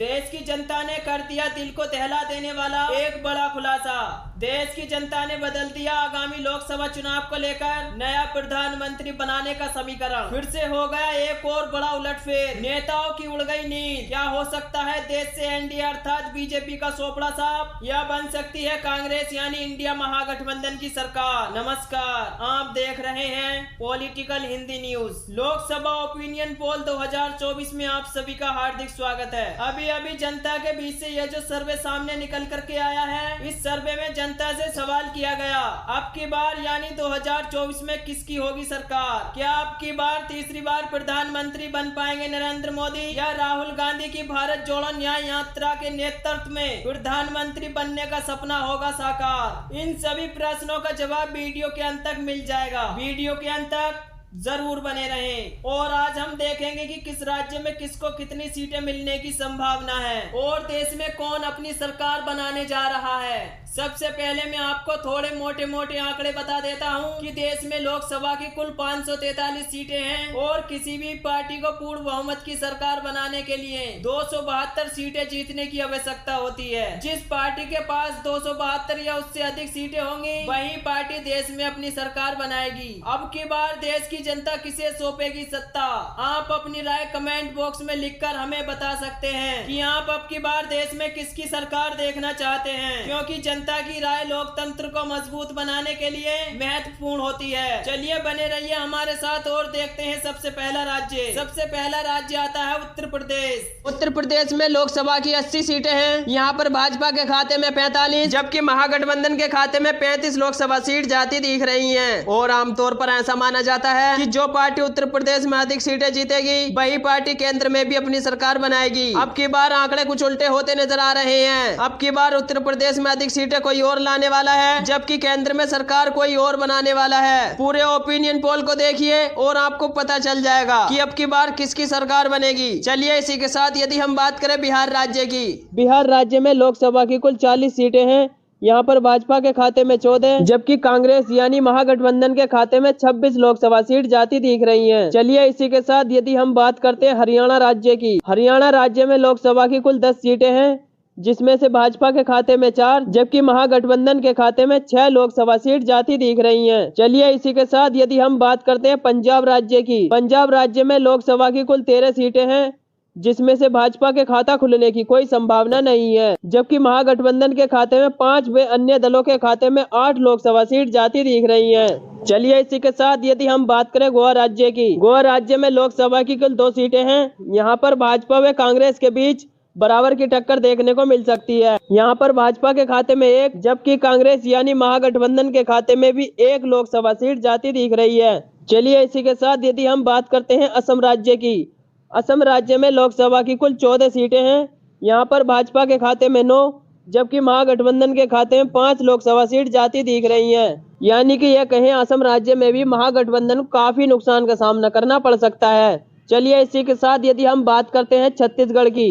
देश की जनता ने कर दिया दिल को दहला देने वाला एक बड़ा खुलासा। देश की जनता ने बदल दिया आगामी लोकसभा चुनाव को लेकर नया प्रधानमंत्री बनाने का समीकरण। फिर से हो गया एक और बड़ा उलटफेर, नेताओं की उड़ गई नींद। क्या हो सकता है देश से एनडीए अर्थात बीजेपी का सोपड़ा साफ, या बन सकती है कांग्रेस यानी इंडिया महागठबंधन की सरकार। नमस्कार, आप देख रहे हैं political Hindi news. Lok Sabha opinion poll 2024 में आप सभी का हार्दिक स्वागत है। अभी जनता के बीच से यह जो सर्वे सामने निकल करके आया है, इस सर्वे में जनता से सवाल किया गया, अब की बार यानी 2024 में किसकी होगी सरकार? क्या अब की बार तीसरी बार प्रधानमंत्री बन पाएंगे नरेंद्र मोदी, या राहुल गांधी की भारत जोड़ो न्याय यात्रा के नेतृत्व में प्रधानमंत्री बनने का सपना होगा साकार? इन सभी प्रश्नों का जवाब वीडियो के अंत तक मिल जाएगा। वीडियो के अंत तक जरूर बने रहें। और आज हम देखेंगे कि किस राज्य में किसको कितनी सीटें मिलने की संभावना है और देश में कौन अपनी सरकार बनाने जा रहा है। सबसे पहले मैं आपको थोड़े मोटे मोटे आंकड़े बता देता हूं कि देश में लोकसभा की कुल 543 सीटें हैं और किसी भी पार्टी को पूर्ण बहुमत की सरकार बनाने के लिए 272 सीटें जीतने की आवश्यकता होती है। जिस पार्टी के पास 272 या उससे अधिक सीटें होंगी, वही पार्टी देश में अपनी सरकार बनाएगी। अब की बार देश की जनता किसे सौंपेगी सत्ता? आप अपनी राय कमेंट बॉक्स में लिखकर हमें बता सकते हैं कि आप अब की बार देश में किसकी सरकार देखना चाहते हैं, क्योंकि जनता की राय लोकतंत्र को मजबूत बनाने के लिए महत्वपूर्ण होती है। चलिए बने रहिए हमारे साथ और देखते हैं सबसे पहला राज्य। सबसे पहला राज्य आता है उत्तर प्रदेश। उत्तर प्रदेश में लोकसभा की 80 सीटें हैं। यहाँ पर भाजपा के खाते में 45, जबकि महागठबंधन के खाते में 35 लोकसभा सीट जाती दिख रही है। और आमतौर पर ऐसा माना जाता है कि जो पार्टी उत्तर प्रदेश में अधिक सीटें जीतेगी, वही पार्टी केंद्र में भी अपनी सरकार बनाएगी। अब की बार आंकड़े कुछ उल्टे होते नजर आ रहे हैं। अब की बार उत्तर प्रदेश में अधिक सीटें कोई और लाने वाला है, जबकि केंद्र में सरकार कोई और बनाने वाला है। पूरे ओपिनियन पोल को देखिए और आपको पता चल जाएगा कि अब की बार किसकी सरकार बनेगी। चलिए इसी के साथ यदि हम बात करें बिहार राज्य की, बिहार राज्य में लोकसभा की कुल 40 सीटें हैं। यहाँ पर भाजपा के खाते में 14, जबकि कांग्रेस यानी महागठबंधन के खाते में 26 लोकसभा सीट जाती दिख रही हैं। चलिए इसी के साथ यदि हम बात करते हैं हरियाणा राज्य की, हरियाणा राज्य में लोकसभा की कुल 10 सीटें हैं, जिसमें से भाजपा के खाते में 4, जबकि महागठबंधन के खाते में 6 लोकसभा सीट जाती दिख रही हैं। चलिए इसी के साथ यदि हम बात करते हैं पंजाब राज्य की, पंजाब राज्य में लोकसभा की कुल 13 सीटें हैं, जिसमें से भाजपा के खाता खुलने की कोई संभावना नहीं है, जबकि महागठबंधन के खाते में 5 व अन्य दलों के खाते में 8 लोकसभा सीट जाती दिख रही हैं। चलिए इसी के साथ यदि हम बात करें गोवा राज्य की, गोवा राज्य में लोकसभा की कुल 2 सीटें हैं। यहाँ पर भाजपा व कांग्रेस के बीच बराबर की टक्कर देखने को मिल सकती है। यहाँ पर भाजपा के खाते में 1, जबकि कांग्रेस यानी महागठबंधन के खाते में भी 1 लोकसभा सीट जाती दिख रही है। चलिए इसी के साथ यदि हम बात करते हैं असम राज्य की, असम राज्य में लोकसभा की कुल 14 सीटें हैं। यहाँ पर भाजपा के खाते में 9, जबकि महागठबंधन के खाते में 5 लोकसभा सीट जाती दिख रही हैं। यानी कि यह कहें असम राज्य में भी महागठबंधन को काफी नुकसान का सामना करना पड़ सकता है। चलिए इसी के साथ यदि हम बात करते हैं छत्तीसगढ़ की,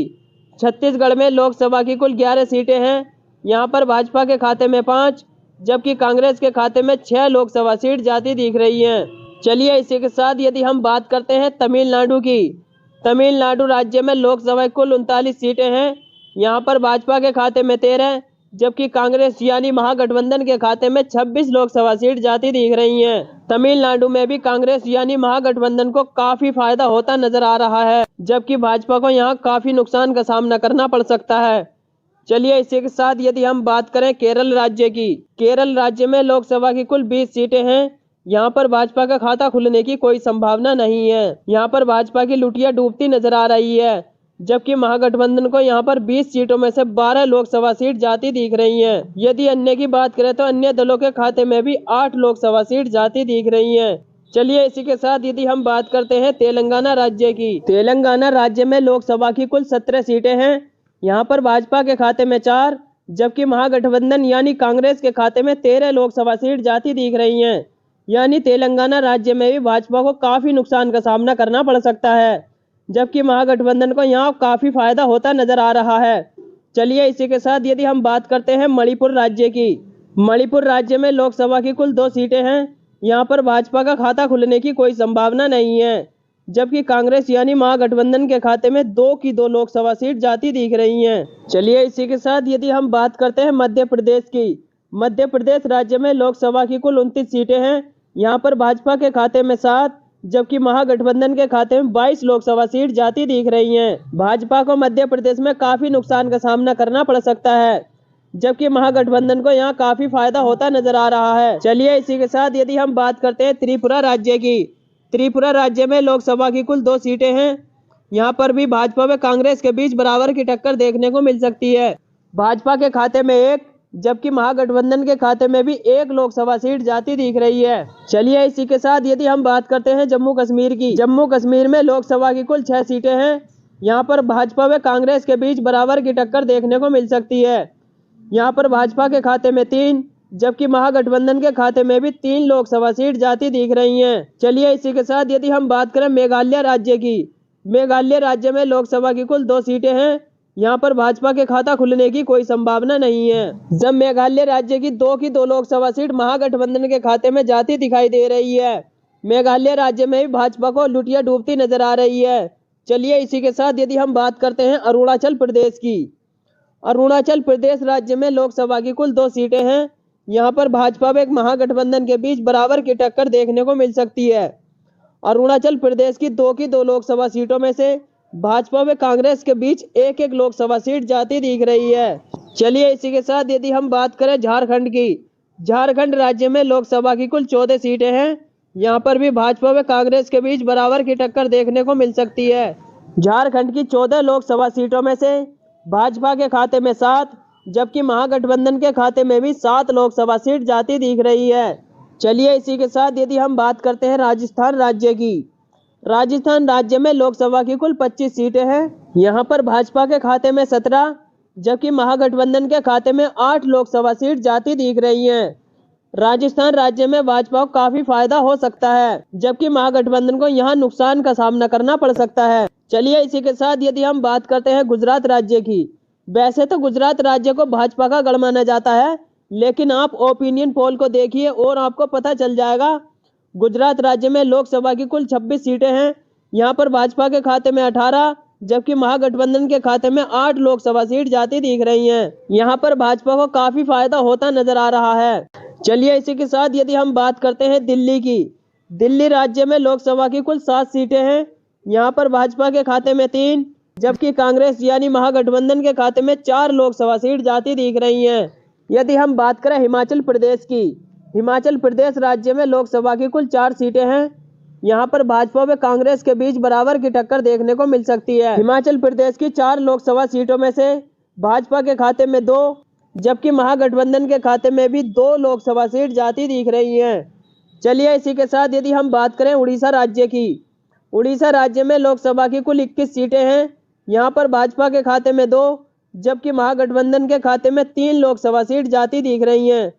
छत्तीसगढ़ में लोकसभा की कुल 11 सीटें हैं। यहाँ पर भाजपा के खाते में 5, जबकि कांग्रेस के खाते में 6 लोकसभा सीट जाती दिख रही हैं। चलिए इसी के साथ यदि हम बात करते हैं तमिलनाडु की, तमिलनाडु राज्य में लोकसभा की कुल 39 सीटें हैं। यहाँ पर भाजपा के खाते में 13, जबकि कांग्रेस यानी महागठबंधन के खाते में 26 लोकसभा सीट जाती दिख रही हैं। तमिलनाडु में भी कांग्रेस यानी महागठबंधन को काफी फायदा होता नजर आ रहा है, जबकि भाजपा को यहाँ काफी नुकसान का सामना करना पड़ सकता है। चलिए इसी के साथ यदि हम बात करें केरल राज्य की, केरल राज्य में लोकसभा की कुल 20 सीटें हैं। यहाँ पर भाजपा का खाता खुलने की कोई संभावना नहीं है। यहाँ पर भाजपा की लुटिया डूबती नजर आ रही है, जबकि महागठबंधन को यहाँ पर 20 सीटों में से 12 लोकसभा सीट जाती दिख रही हैं। यदि अन्य की बात करें तो अन्य दलों के खाते में भी 8 लोकसभा सीट जाती दिख रही हैं। चलिए इसी के साथ यदि हम बात करते हैं तेलंगाना राज्य की, तेलंगाना राज्य में लोकसभा की कुल 17 सीटें हैं। यहाँ पर भाजपा के खाते में 4, जबकि महागठबंधन यानी कांग्रेस के खाते में 13 लोकसभा सीट जाती दिख रही हैं। यानी तेलंगाना राज्य में भी भाजपा को काफी नुकसान का सामना करना पड़ सकता है, जबकि महागठबंधन को यहाँ काफी फायदा होता नजर आ रहा है। चलिए इसी के साथ यदि हम बात करते हैं मणिपुर राज्य की, मणिपुर राज्य में लोकसभा की कुल 2 सीटें हैं। यहाँ पर भाजपा का खाता खुलने की कोई संभावना नहीं है, जबकि कांग्रेस यानी महागठबंधन के खाते में 2 की 2 लोकसभा सीट जाती दिख रही हैं। चलिए इसी के साथ यदि हम बात करते हैं मध्य प्रदेश की, मध्य प्रदेश राज्य में लोकसभा की कुल 29 सीटें हैं। यहाँ पर भाजपा के खाते में 7 जबकि महागठबंधन के खाते में 22 लोकसभा सीट जाती दिख रही हैं। भाजपा को मध्य प्रदेश में काफी नुकसान का सामना करना पड़ सकता है, जबकि महागठबंधन को यहाँ काफी फायदा होता नजर आ रहा है। चलिए इसी के साथ यदि हम बात करते हैं त्रिपुरा राज्य की, त्रिपुरा राज्य में लोकसभा की कुल 2 सीटें हैं। यहाँ पर भी भाजपा व कांग्रेस के बीच बराबर की टक्कर देखने को मिल सकती है। भाजपा के खाते में 1 जबकि महागठबंधन के खाते में भी 1 लोकसभा सीट जाती दिख रही है। चलिए इसी के साथ यदि हम बात करते हैं जम्मू कश्मीर की, जम्मू कश्मीर में लोकसभा की कुल 6 सीटें हैं। यहाँ पर भाजपा व कांग्रेस के बीच बराबर की टक्कर देखने को मिल सकती है। यहाँ पर भाजपा के खाते में 3 जबकि महागठबंधन के खाते में भी 3 लोकसभा सीट जाती दिख रही हैं। चलिए इसी के साथ यदि हम बात करें मेघालय राज्य की, मेघालय राज्य में लोकसभा की कुल 2 सीटें हैं। यहाँ पर भाजपा के खाता खुलने की कोई संभावना नहीं है। जब मेघालय राज्य की 2 की 2 लोकसभा सीट महागठबंधन के खाते में जाती दिखाई दे रही है। मेघालय राज्य में भी भाजपा को लुटिया डूबती नजर आ रही है। चलिए इसी के साथ यदि हम बात करते हैं अरुणाचल प्रदेश की, अरुणाचल प्रदेश राज्य में लोकसभा की कुल 2 सीटें हैं। यहाँ पर भाजपा व महागठबंधन के बीच बराबर की टक्कर देखने को मिल सकती है। अरुणाचल प्रदेश की 2 की 2 लोकसभा सीटों में से भाजपा व कांग्रेस के बीच 1-1 लोकसभा सीट जाती दिख रही है। चलिए इसी के साथ यदि हम बात करें झारखंड की, झारखंड राज्य में लोकसभा की कुल 14 सीटें हैं। यहाँ पर भी भाजपा व कांग्रेस के बीच बराबर की टक्कर देखने को मिल सकती है। झारखंड की 14 लोकसभा सीटों में से भाजपा के खाते में 7 जबकि महागठबंधन के खाते में भी 7 लोकसभा सीट जाती दिख रही है। चलिए इसी के साथ यदि हम बात करते हैं राजस्थान राज्य की, राजस्थान राज्य में लोकसभा की कुल 25 सीटें हैं। यहाँ पर भाजपा के खाते में 17 जबकि महागठबंधन के खाते में 8 लोकसभा सीट जाती दिख रही हैं। राजस्थान राज्य में भाजपा को काफी फायदा हो सकता है, जबकि महागठबंधन को यहाँ नुकसान का सामना करना पड़ सकता है। चलिए इसी के साथ यदि हम बात करते हैं गुजरात राज्य की, वैसे तो गुजरात राज्य को भाजपा का गढ़ माना जाता है, लेकिन आप ओपिनियन पोल को देखिए और आपको पता चल जाएगा। गुजरात राज्य में लोकसभा की कुल 26 सीटें हैं। यहाँ पर भाजपा के खाते में 18 जबकि महागठबंधन के खाते में 8 लोकसभा सीट जाती दिख रही हैं। यहाँ पर भाजपा को काफी फायदा होता नजर आ रहा है। चलिए इसी के साथ यदि हम बात करते हैं दिल्ली की, दिल्ली राज्य में लोकसभा की कुल 7 सीटें हैं। यहाँ पर भाजपा के खाते में 3 जबकि कांग्रेस यानी महागठबंधन के खाते में 4 लोकसभा सीट जाती दिख रही हैं। यदि हम बात करें हिमाचल प्रदेश की, हिमाचल प्रदेश राज्य में लोकसभा की कुल 4 सीटें हैं। यहाँ पर भाजपा व कांग्रेस के बीच बराबर की टक्कर देखने को मिल सकती है। हिमाचल प्रदेश की 4 लोकसभा सीटों में से भाजपा के खाते में 2 जबकि महागठबंधन के खाते में भी 2 लोकसभा सीट जाती दिख रही हैं। चलिए इसी के साथ यदि हम बात करें उड़ीसा राज्य की, उड़ीसा राज्य में लोकसभा की कुल 21 सीटें हैं। यहाँ पर भाजपा के खाते में 2 जबकि महागठबंधन के खाते में 3 लोकसभा सीट जाती दिख रही हैं।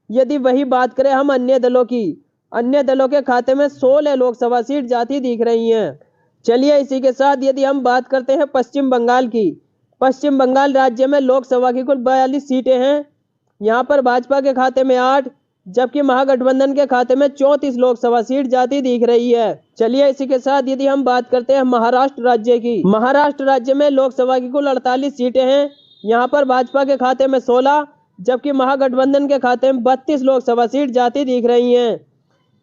यदि वही बात करें हम अन्य दलों की, अन्य दलों के खाते में 16 लोकसभा सीट जाती दिख रही हैं। चलिए इसी के साथ यदि हम बात करते हैं पश्चिम बंगाल की, पश्चिम बंगाल राज्य में लोकसभा की कुल 42 सीटें हैं। यहाँ पर भाजपा के खाते में 8 जबकि महागठबंधन के खाते में 34 लोकसभा सीट जाती दिख रही है। चलिए इसी के साथ यदि हम बात करते हैं महाराष्ट्र राज्य की, महाराष्ट्र राज्य में लोकसभा की कुल 48 सीटें हैं। यहाँ पर भाजपा के खाते में 16 जबकि महागठबंधन के खाते में 32 लोकसभा सीट जाती दिख रही हैं।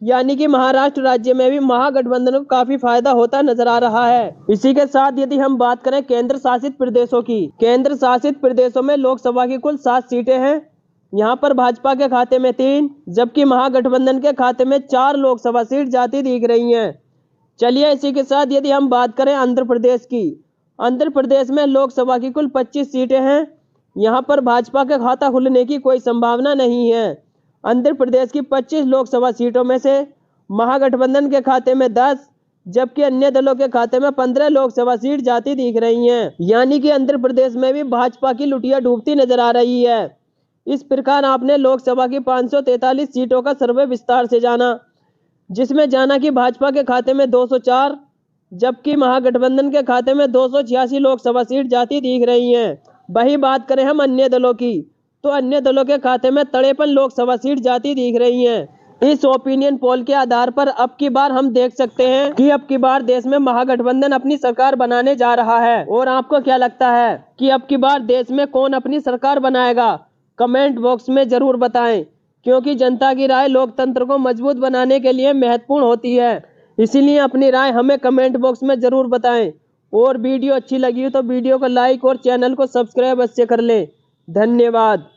यानी कि महाराष्ट्र राज्य में भी महागठबंधन को काफी फायदा होता नजर आ रहा है। इसी के साथ यदि हम बात करें केंद्र शासित प्रदेशों की, केंद्र शासित प्रदेशों में लोकसभा की कुल 7 सीटें हैं। यहाँ पर भाजपा के खाते में 3 जबकि महागठबंधन के खाते में 4 लोकसभा सीट जाती दिख रही हैं। चलिए इसी के साथ यदि हम बात करें आंध्र प्रदेश की, आंध्र प्रदेश में लोकसभा की कुल 25 सीटें हैं। यहाँ पर भाजपा का खाता खुलने की कोई संभावना नहीं है। आंध्र प्रदेश की 25 लोकसभा सीटों में से महागठबंधन के खाते में 10 जबकि अन्य दलों के खाते में 15 लोकसभा सीट जाती दिख रही हैं। यानी कि आंध्र प्रदेश में भी भाजपा की लुटिया डूबती नजर आ रही है। इस प्रकार आपने लोकसभा की 543 सीटों का सर्वे विस्तार से जाना, जिसमें जाना कि भाजपा के खाते में 204 जबकि महागठबंधन के खाते में 286 लोकसभा सीट जाती दिख रही हैं। वही बात करें हम अन्य दलों की, तो अन्य दलों के खाते में 53 लोकसभा सीट जाती दिख रही हैं। इस ओपिनियन पोल के आधार पर अब की बार हम देख सकते हैं कि अब की बार देश में महागठबंधन अपनी सरकार बनाने जा रहा है। और आपको क्या लगता है कि अब की बार देश में कौन अपनी सरकार बनाएगा? कमेंट बॉक्स में जरूर बताएं, क्योंकि जनता की राय लोकतंत्र को मजबूत बनाने के लिए महत्वपूर्ण होती है। इसीलिए अपनी राय हमें कमेंट बॉक्स में जरूर बताएं। और वीडियो अच्छी लगी हो तो वीडियो को लाइक और चैनल को सब्सक्राइब अवश्य कर लें। धन्यवाद।